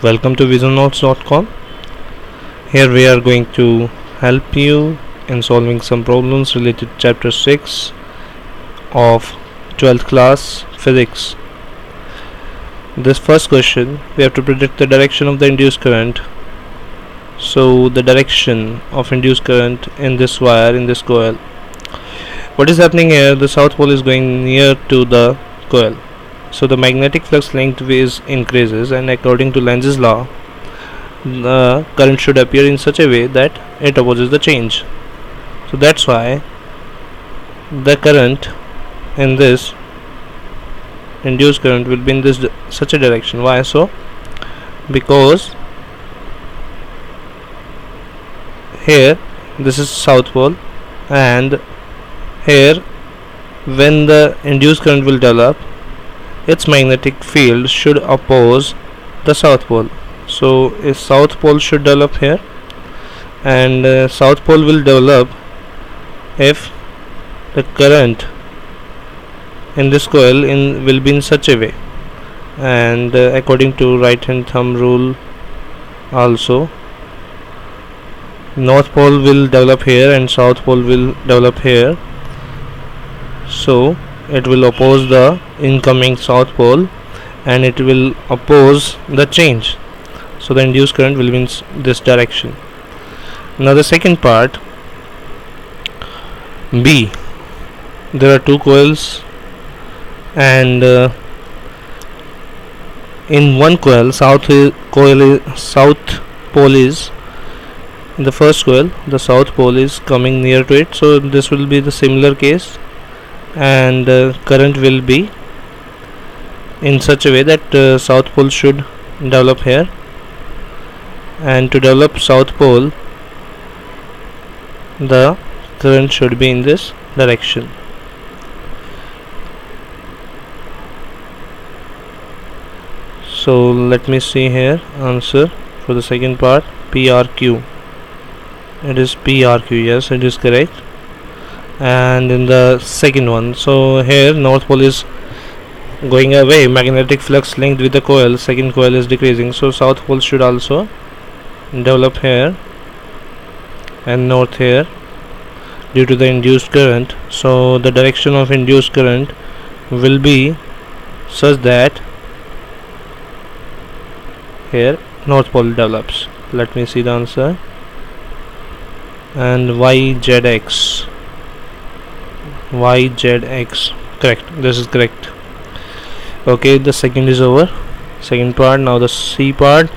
Welcome to visionnotes.com. Here we are going to help you in solving some problems related to chapter 6 of 12th class physics. This first question, we have to predict the direction of the induced current. So the direction of induced current in this wire, in this coil. What is happening here? The south pole is going near to the coil. So the magnetic flux length increases, and according to Lenz's law, the current should appear in such a way that it opposes the change. So that's why the current in this induced current will be in this such a direction. Why so? Because here this is south pole, and here when the induced current will develop, its magnetic field should oppose the south pole. So a south pole should develop here, and south pole will develop if the current in this coil will be in such a way. And according to right hand thumb rule also, north pole will develop here and south pole will develop here. So it will oppose the incoming south pole and it will oppose the change. So the induced current will be in this direction. Now the second part, B. There are two coils, and in one coil, south pole is in the first coil, the south pole is coming near to it. So this will be the similar case, and current will be in such a way that south pole should develop here, and to develop south pole the current should be in this direction. So let me see here answer for the second part, PRQ. It is PRQ, yes, it is correct. And in the second one, so here north pole is going away, magnetic flux linked with the coil, second coil is decreasing, so south pole should also develop here and north here due to the induced current. So the direction of induced current will be such that here north pole develops. Let me see the answer. And YZX, correct, this is correct. Okay, the second is over, second part. Now the C part,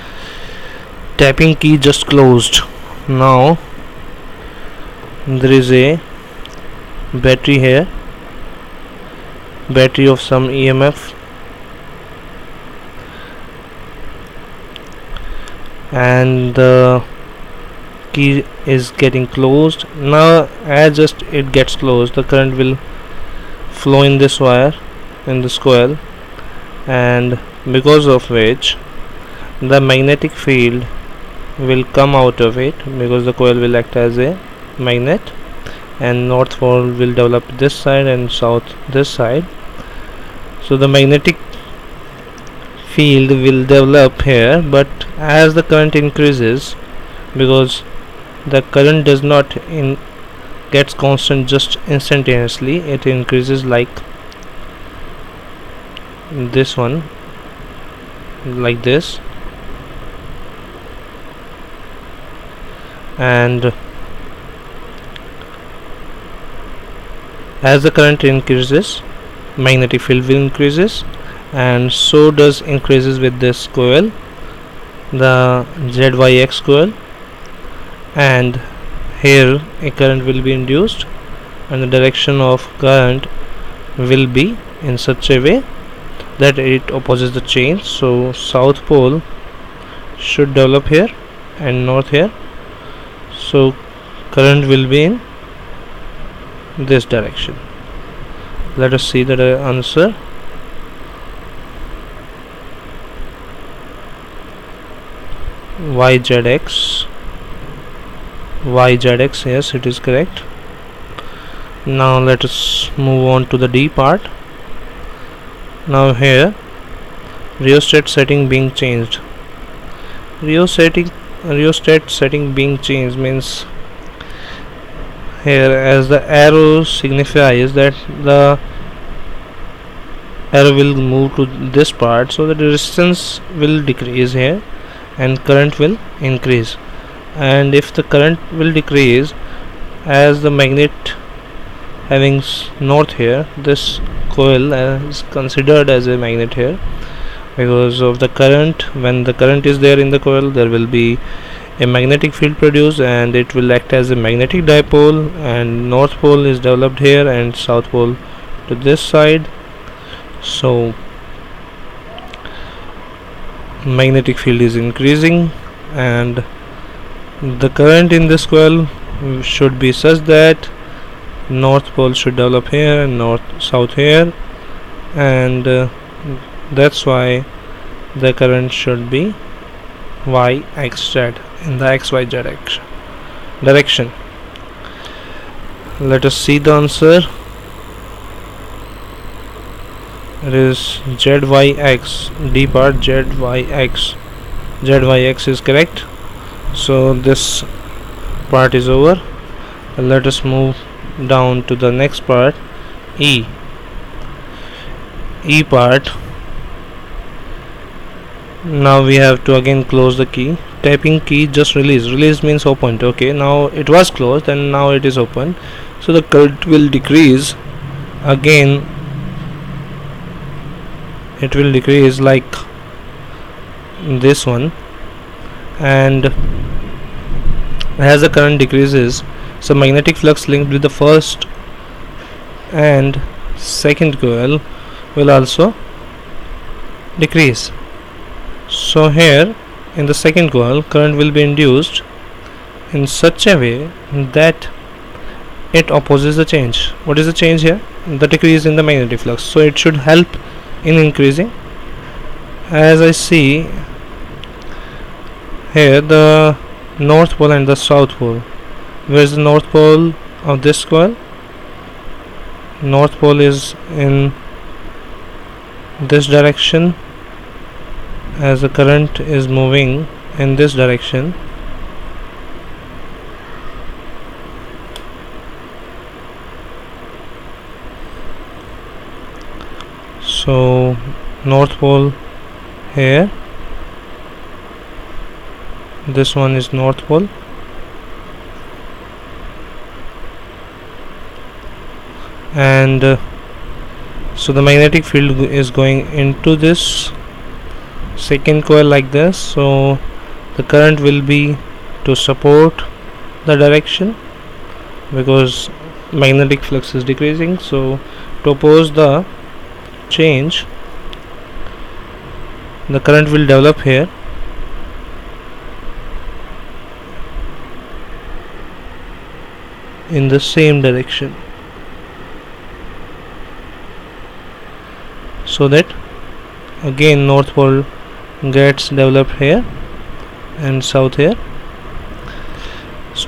tapping key just closed. Now there is a battery here, battery of some EMF, and the key is getting closed. Now as just it gets closed, the current will flow in this wire, in this coil, and because of which the magnetic field will come out of it, because the coil will act as a magnet, and north pole will develop this side and south this side. So the magnetic field will develop here, but as the current increases, because the current does not gets constant just instantaneously, it increases like this one, like this, and as the current increases, magnetic field will increases, and so does increases with this coil, the ZYX coil, and here a current will be induced, and the direction of current will be in such a way that it opposes the change. So south pole should develop here and north here, so current will be in this direction. Let us see the answer. YZX, yes, it is correct. Now let us move on to the D part. Now here rheostat setting being changed. rheostat setting being changed means here, as the arrow signifies that the arrow will move to this part, so the resistance will decrease here and current will increase. And if the current will decrease, as the magnet having north here, this coil is considered as a magnet here because of the current. When the current is there in the coil, there will be a magnetic field produced and it will act as a magnetic dipole, and north pole is developed here and south pole to this side. So magnetic field is increasing and the current in this coil should be such that north pole should develop here and south here, and that's why the current should be y-xz in the xy direction. Let us see the answer. It is zyx, D part zyx. Zyx is correct. So this part is over. Let us move down to the next part, E part. Now we have to again close the key. Tapping key, just release means opened. Okay, now it was closed and now it is open, so the current will decrease again. It will decrease like this one, and as the current decreases, so magnetic flux linked with the first and second coil will also decrease. So here in the second coil, current will be induced in such a way that it opposes the change. What is the change here? The decrease in the magnetic flux. So it should help in increasing. As I see here, the north pole and the south pole. Where is the north pole of this coil? North pole is in this direction, as the current is moving in this direction. So north pole here, this one is north pole, and so the magnetic field is going into this second coil like this. So the current will be to support the direction because magnetic flux is decreasing. So to oppose the change, the current will develop here in the same direction, so that again north pole gets developed here and south here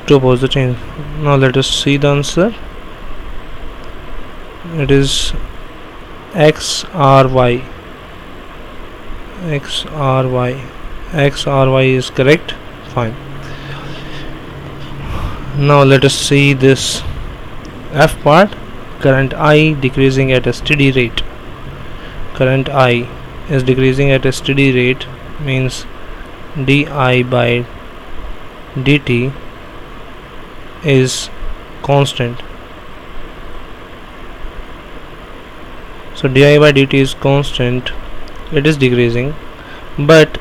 to oppose the change. Now let us see the answer. It is XRY. XRY is correct. Fine. Now let us see this F part. Current I decreasing at a steady rate. Current I is decreasing at a steady rate, means di by dt is constant. So di by dt is constant, it is decreasing, but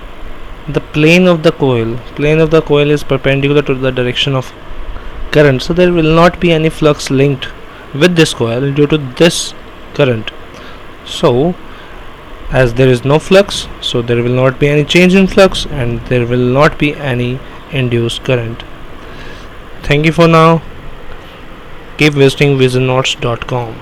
the plane of the coil is perpendicular to the direction of current, so there will not be any flux linked with this coil due to this current. So as there is no flux, so there will not be any change in flux and there will not be any induced current. Thank you for now. Keep visiting visionnotes.com.